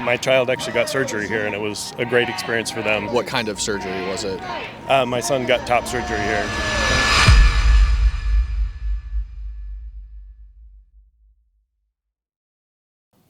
my child actually got surgery here, and it was a great experience for them. What kind of surgery was it? My son got top surgery here.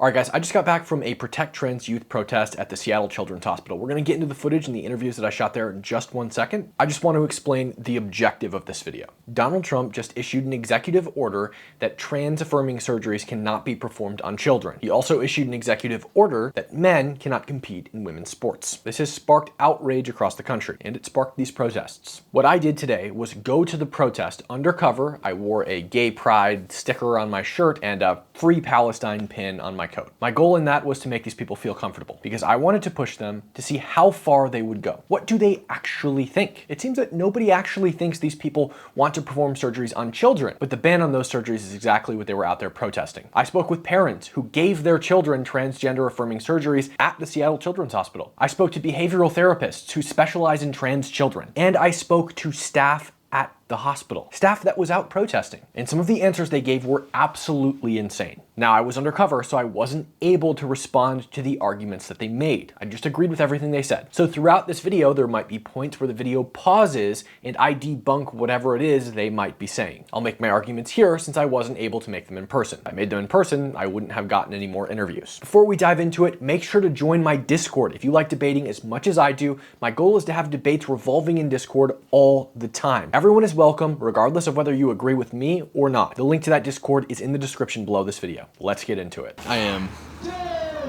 All right, guys, I just got back from a Protect Trans Youth protest at the Seattle Children's Hospital. We're going to get into the footage and the interviews that I shot there in just 1 second. I just want to explain the objective of this video. Donald Trump just issued an executive order that trans-affirming surgeries cannot be performed on children. He also issued an executive order that men cannot compete in women's sports. This has sparked outrage across the country, and it sparked these protests. What I did today was go to the protest undercover. I wore a gay pride sticker on my shirt and a Free Palestine pin on my coat. My goal in that was to make these people feel comfortable because I wanted to push them to see how far they would go. What do they actually think? It seems that nobody actually thinks these people want to perform surgeries on children, but the ban on those surgeries is exactly what they were out there protesting. I spoke with parents who gave their children transgender affirming surgeries at the Seattle Children's Hospital. I spoke to behavioral therapists who specialize in trans children, and I spoke to staff at the hospital. Staff that was out protesting. And some of the answers they gave were absolutely insane. Now, I was undercover, so I wasn't able to respond to the arguments that they made. I just agreed with everything they said. So throughout this video, there might be points where the video pauses and I debunk whatever it is they might be saying. I'll make my arguments here since I wasn't able to make them in person. If I made them in person, I wouldn't have gotten any more interviews. Before we dive into it, make sure to join my Discord. If you like debating as much as I do, my goal is to have debates revolving in Discord all the time. Everyone is welcome, regardless of whether you agree with me or not. The link to that Discord is in the description below this video. Let's get into it. I am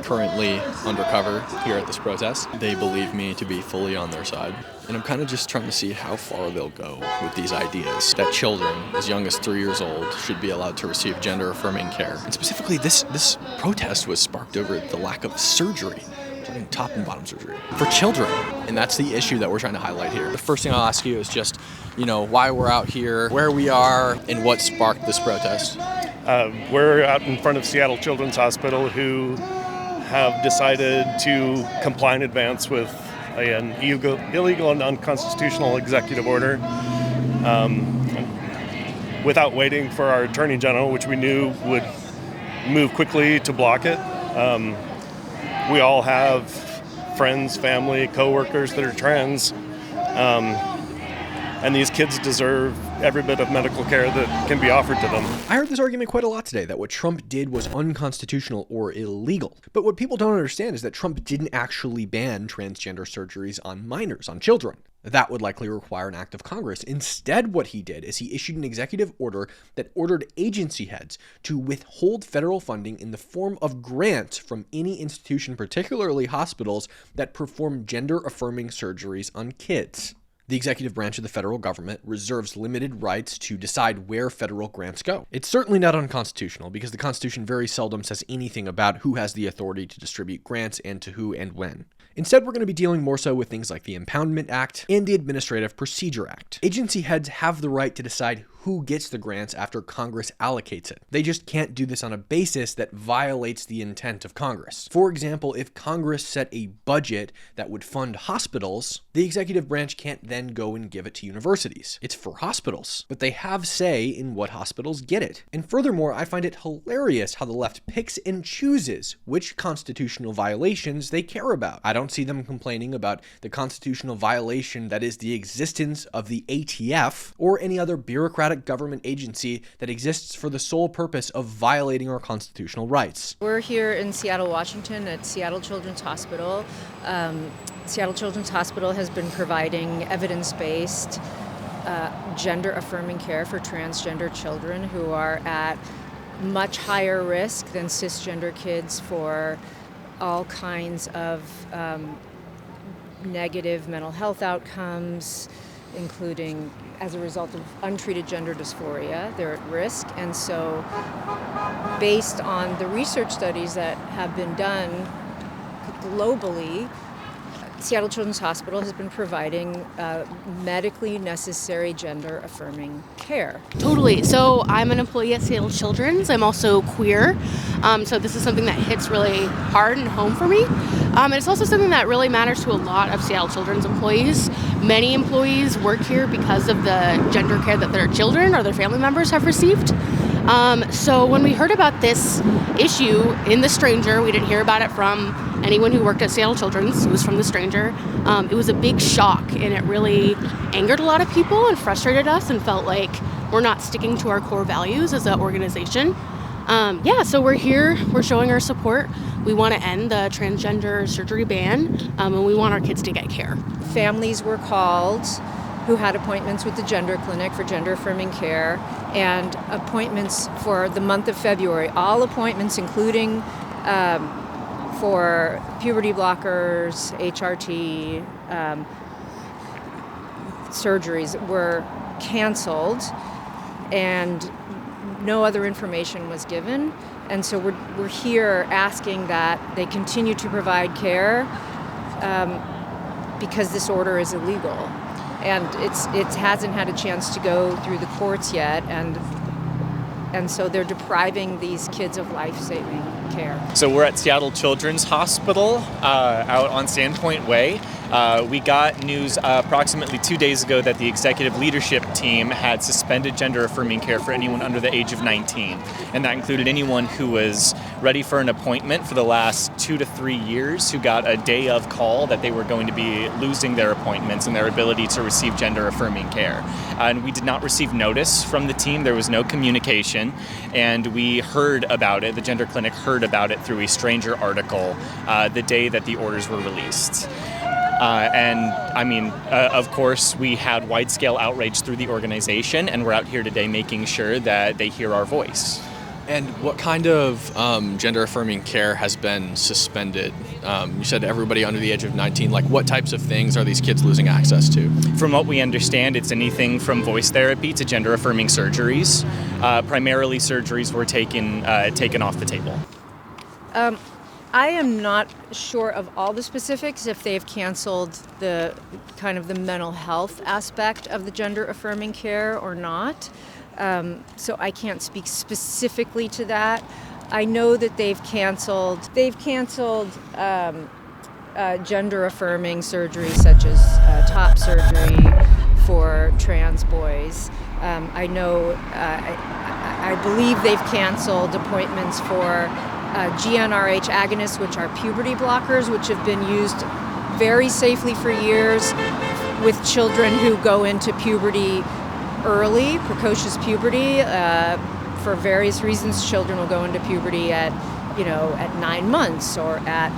currently undercover here at this protest. They believe me to be fully on their side. And I'm kind of just trying to see how far they'll go with these ideas that children as young as 3 years old should be allowed to receive gender-affirming care. And specifically, this protest was sparked over the lack of surgery. Top and bottom surgery for children. And that's the issue that we're trying to highlight here. The first thing I'll ask you is just, why we're out here, where we are, and what sparked this protest. We're out in front of Seattle Children's Hospital, who have decided to comply in advance with an illegal and unconstitutional executive order without waiting for our Attorney General, which we knew would move quickly to block it. We all have friends, family, co-workers that are trans, and these kids deserve every bit of medical care that can be offered to them. I heard this argument quite a lot today, that what Trump did was unconstitutional or illegal. But what people don't understand is that Trump didn't actually ban transgender surgeries on minors, on children. That would likely require an act of Congress. Instead, what he did is he issued an executive order that ordered agency heads to withhold federal funding in the form of grants from any institution, particularly hospitals, that perform gender-affirming surgeries on kids. The executive branch of the federal government reserves limited rights to decide where federal grants go. It's certainly not unconstitutional because the Constitution very seldom says anything about who has the authority to distribute grants and to who and when. Instead, we're going to be dealing more so with things like the Impoundment Act and the Administrative Procedure Act. Agency heads have the right to decide who gets the grants after Congress allocates it. They just can't do this on a basis that violates the intent of Congress. For example, if Congress set a budget that would fund hospitals, the executive branch can't then go and give it to universities. It's for hospitals, but they have say in what hospitals get it. And furthermore, I find it hilarious how the left picks and chooses which constitutional violations they care about. I don't see them complaining about the constitutional violation that is the existence of the ATF or any other bureaucratic government agency that exists for the sole purpose of violating our constitutional rights. We're here in Seattle, Washington at Seattle Children's Hospital. Seattle Children's Hospital has been providing evidence-based gender-affirming care for transgender children who are at much higher risk than cisgender kids for all kinds of negative mental health outcomes, including as a result of untreated gender dysphoria. They're at risk. And so based on the research studies that have been done globally, Seattle Children's Hospital has been providing medically necessary gender-affirming care. Totally. So I'm an employee at Seattle Children's. I'm also queer. So this is something that hits really hard and home for me. And it's also something that really matters to a lot of Seattle Children's employees. Many employees work here because of the gender care that their children or their family members have received. So when we heard about this issue in The Stranger, we didn't hear about it from anyone who worked at Seattle Children's. It was from the stranger. It was a big shock, and it really angered a lot of people and frustrated us and felt like we're not sticking to our core values as an organization. So we're here, we're showing our support. We want to end the transgender surgery ban, and we want our kids to get care. Families were called who had appointments with the gender clinic for gender affirming care, and appointments for the month of February. All appointments, including for puberty blockers, HRT, surgeries, were canceled, and no other information was given. And so we're here asking that they continue to provide care because this order is illegal. And it hasn't had a chance to go through the courts yet, and so they're depriving these kids of life-saving care. So we're at Seattle Children's Hospital out on Sandpoint Way. We got news approximately 2 days ago that the executive leadership team had suspended gender affirming care for anyone under the age of 19. And that included anyone who was ready for an appointment for the last 2 to 3 years, who got a day of call that they were going to be losing their appointments and their ability to receive gender affirming care. And we did not receive notice from the team. There was no communication. And we heard about it, the gender clinic heard about it through a stranger article the day that the orders were released. Of course, we had wide-scale outrage through the organization, and we're out here today making sure that they hear our voice. And what kind of gender-affirming care has been suspended? You said everybody under the age of 19. Like, what types of things are these kids losing access to? From what we understand, it's anything from voice therapy to gender-affirming surgeries. Primarily, surgeries were taken off the table. I am not sure of all the specifics, if they've canceled the kind of the mental health aspect of the gender affirming care or not. So I can't speak specifically to that. I know that they've canceled gender affirming surgery such as top surgery for trans boys. I believe they've canceled appointments for GnRH agonists, which are puberty blockers, which have been used very safely for years with children who go into puberty early, precocious puberty. For various reasons, children will go into puberty at 9 months or at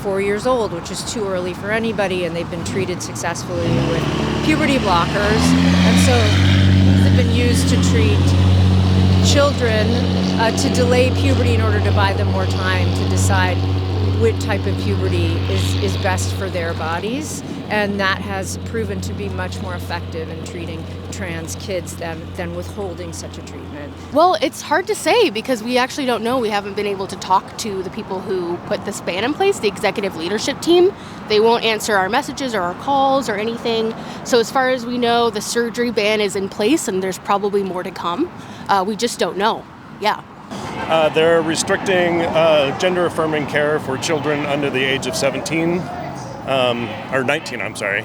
4 years old, which is too early for anybody, and they've been treated successfully with puberty blockers. And so these have been used to treat children to delay puberty in order to buy them more time to decide what type of puberty is best for their bodies, and that has proven to be much more effective in treating trans kids than withholding such a treatment. Well, it's hard to say because we actually don't know. We haven't been able to talk to the people who put this ban in place, the executive leadership team. They won't answer our messages or our calls or anything. So as far as we know, the surgery ban is in place and there's probably more to come. We just don't know. Yeah. They're restricting gender affirming care for children under the age of 17, or 19, I'm sorry,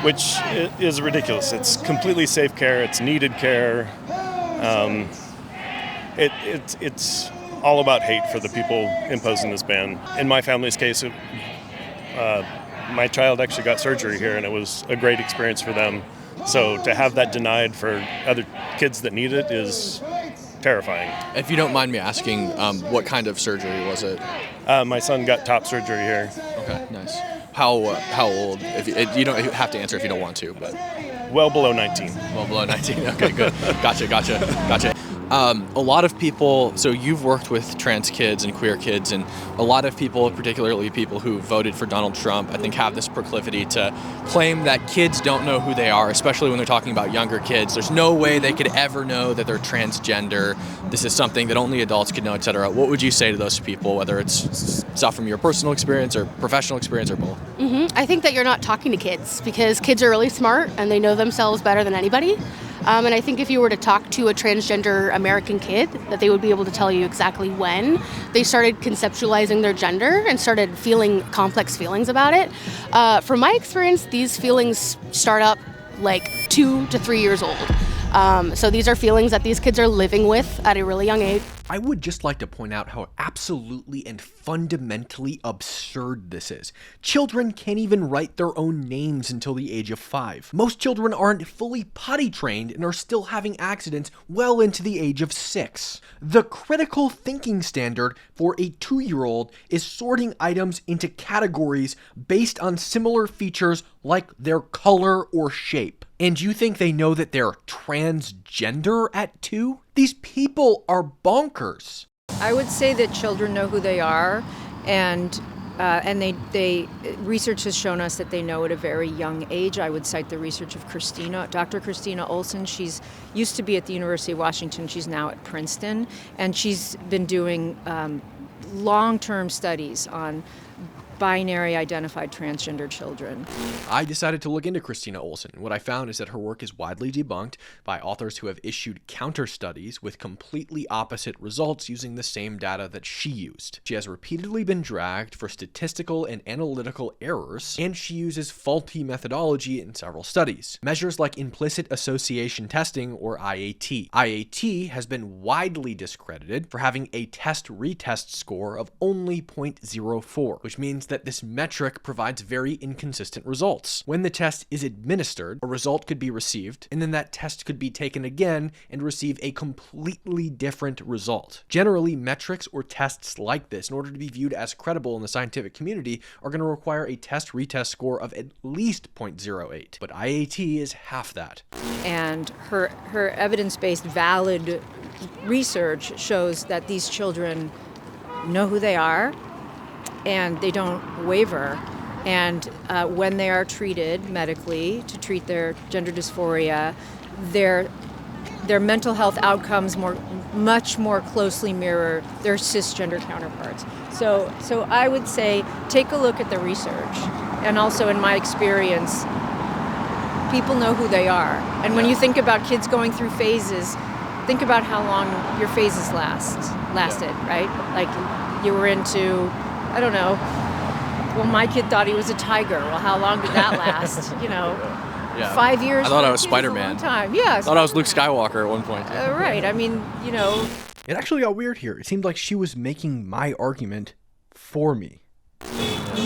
which is ridiculous. It's completely safe care, it's needed care. It's all about hate for the people imposing this ban. In my family's case, my child actually got surgery here, and it was a great experience for them. So to have that denied for other kids that need it is terrifying. If you don't mind me asking, what kind of surgery was it? My son got top surgery here. Okay, nice. How old? If you don't have to answer if you don't want to, but Well below 19. Well below 19. Okay, good. Gotcha. A lot of people, so you've worked with trans kids and queer kids, and a lot of people, particularly people who voted for Donald Trump, I think have this proclivity to claim that kids don't know who they are, especially when they're talking about younger kids. There's no way they could ever know that they're transgender. This is something that only adults could know, etc. What would you say to those people, whether it's stuff from your personal experience or professional experience or both? I think that you're not talking to kids because kids are really smart and they know themselves better than anybody. And I think if you were to talk to a transgender American kid, that they would be able to tell you exactly when they started conceptualizing their gender and started feeling complex feelings about it. From my experience, these feelings start up like 2 to 3 years old. So these are feelings that these kids are living with at a really young age. I would just like to point out how absolutely and fundamentally absurd this is. Children can't even write their own names until the age of 5. Most children aren't fully potty trained and are still having accidents well into the age of 6. The critical thinking standard for a 2-year-old is sorting items into categories based on similar features like their color or shape. And you think they know that they're transgender at 2? These people are bonkers. I would say that children know who they are, and they research has shown us that they know at a very young age. I would cite the research of Dr. Christina Olson. She's used to be at the University of Washington. She's now at Princeton, and she's been doing long-term studies on binary identified transgender children. I decided to look into Christina Olson. What I found is that her work is widely debunked by authors who have issued counter studies with completely opposite results using the same data that she used. She has repeatedly been dragged for statistical and analytical errors, and she uses faulty methodology in several studies. Measures like implicit association testing, or IAT. IAT has been widely discredited for having a test-retest score of only 0.04, which means that this metric provides very inconsistent results. When the test is administered, a result could be received, and then that test could be taken again and receive a completely different result. Generally, metrics or tests like this, in order to be viewed as credible in the scientific community, are going to require a test-retest score of at least 0.08, but IAT is half that. And her evidence-based valid research shows that these children know who they are, and they don't waver. And when they are treated medically to treat their gender dysphoria, their mental health outcomes much more closely mirror their cisgender counterparts. So I would say take a look at the research. And also in my experience, people know who they are. And when you think about kids going through phases, think about how long your phases lasted, right? Like you were into, I don't know, well, my kid thought he was a tiger. Well, how long did that last? 5 years. I thought I was is a Spider-Man. long time. Yeah. I thought I was Luke Skywalker at one point. Right. I mean, It actually got weird here. It seemed like she was making my argument for me.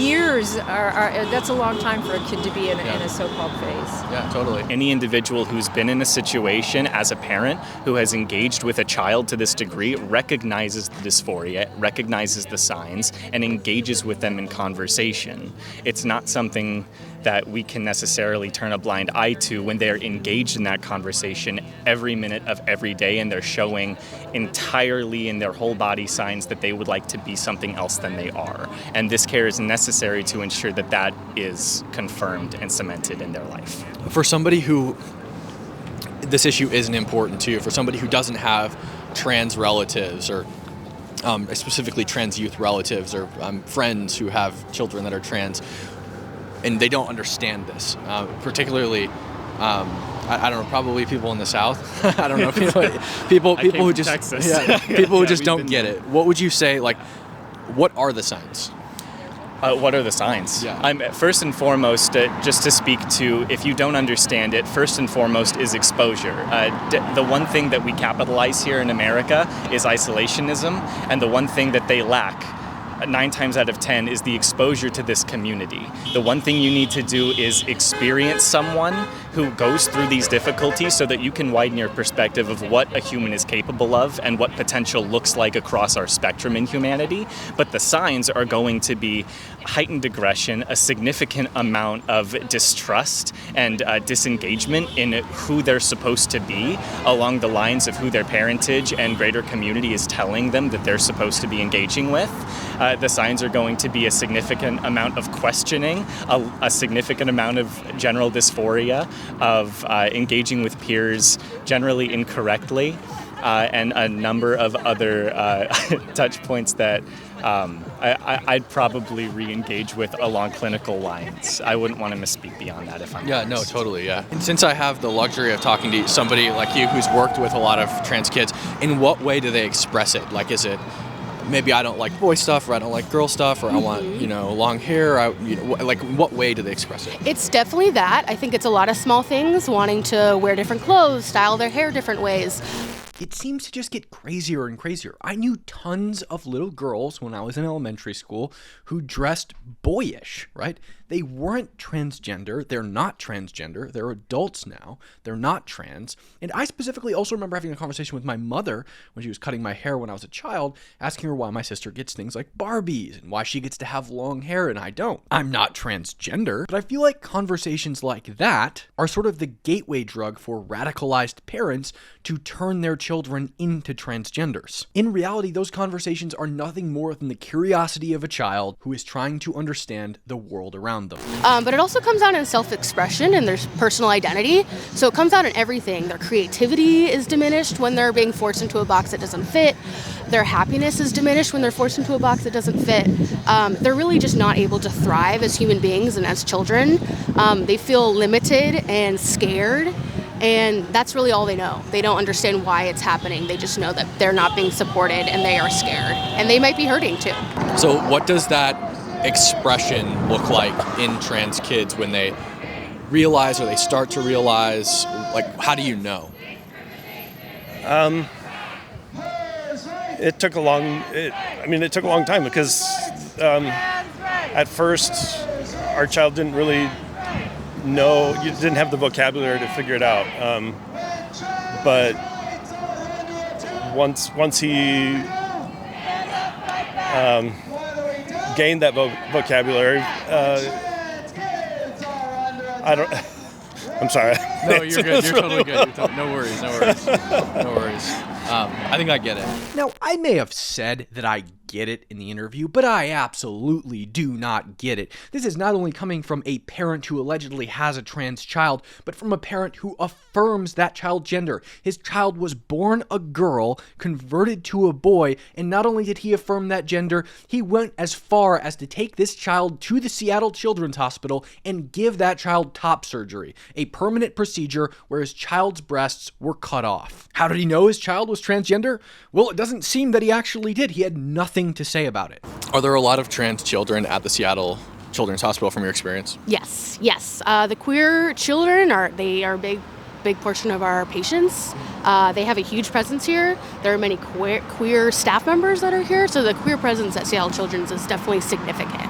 years that's a long time for a kid to be in a so-called phase. Yeah, totally. Any individual who's been in a situation as a parent who has engaged with a child to this degree recognizes the dysphoria, recognizes the signs, and engages with them in conversation. It's not something that we can necessarily turn a blind eye to when they're engaged in that conversation every minute of every day and they're showing entirely in their whole body signs that they would like to be something else than they are. And this care is necessary to ensure that that is confirmed and cemented in their life. For somebody who this issue isn't important to, for somebody who doesn't have trans relatives or specifically trans youth relatives or friends who have children that are trans, and they don't understand this, particularly, I don't know, probably people in the South. I don't know, people who just people who just don't get it. What would you say? Like, what are the signs? What are the signs? Yeah. First and foremost, just to speak to, if you don't understand it, first and foremost is exposure. The one thing that we capitalize here in America is isolationism, and the one thing that they lack 9 times out of 10 is the exposure to this community. The one thing you need to do is experience someone who goes through these difficulties so that you can widen your perspective of what a human is capable of and what potential looks like across our spectrum in humanity. But the signs are going to be heightened aggression, a significant amount of distrust and disengagement in who they're supposed to be along the lines of who their parentage and greater community is telling them that they're supposed to be engaging with. The signs are going to be a significant amount of questioning, a significant amount of general dysphoria, of engaging with peers generally incorrectly, and a number of other touch points that I'd probably re-engage with along clinical lines. I wouldn't want to misspeak beyond that if I'm honest. No, totally, yeah. And since I have the luxury of talking to somebody like you who's worked with a lot of trans kids, in what way do they express it? Like, is it maybe I don't like boy stuff, or I don't like girl stuff, or I want, long hair, like, what way do they express it? It's definitely that. I think it's a lot of small things, wanting to wear different clothes, style their hair different ways. it seems to just get crazier and crazier. I knew tons of little girls when I was in elementary school who dressed boyish, right? They weren't transgender. They're not transgender. They're adults now. They're not trans. And I specifically also remember having a conversation with my mother when she was cutting my hair when I was a child, asking her why my sister gets things like Barbies and why she gets to have long hair and I don't. I'm not transgender, but I feel like conversations like that are sort of the gateway drug for radicalized parents to turn their children into transgenders. In reality, those conversations are nothing more than the curiosity of a child who is trying to understand the world around them. But it also comes out in self-expression and their personal identity. So it comes out in everything. Their creativity is diminished when they're being forced into a box that doesn't fit. Their happiness is diminished when they're forced into a box that doesn't fit. They're really just not able to thrive as human beings and as children. They feel limited and scared. And that's really all they know. They don't understand why it's happening. They just know that they're not being supported and they are scared. And they might be hurting too. So what does that expression look like in trans kids when they realize or they start to realize? Like, how do you know? It took a long time because at first our child didn't really know, you didn't have the vocabulary to figure it out. But once he gained that vocabulary, I'm sorry. No, you're good. You're totally good. No worries. I think I get it. Now, I may have said that I get it in the interview, but I absolutely do not get it. This is not only coming from a parent who allegedly has a trans child, but from a parent who affirms that child's gender. His child was born a girl, converted to a boy, and not only did he affirm that gender, he went as far as to take this child to the Seattle Children's Hospital and give that child top surgery, a permanent procedure where his child's breasts were cut off. How did he know his child was transgender? Well, it doesn't seem that he actually did. He had nothing to say about it. Are there a lot of trans children at the Seattle Children's Hospital from your experience? Yes. The queer children are a big portion of our patients. They have a huge presence here. There are many queer staff members that are here, so the queer presence at Seattle Children's is definitely significant.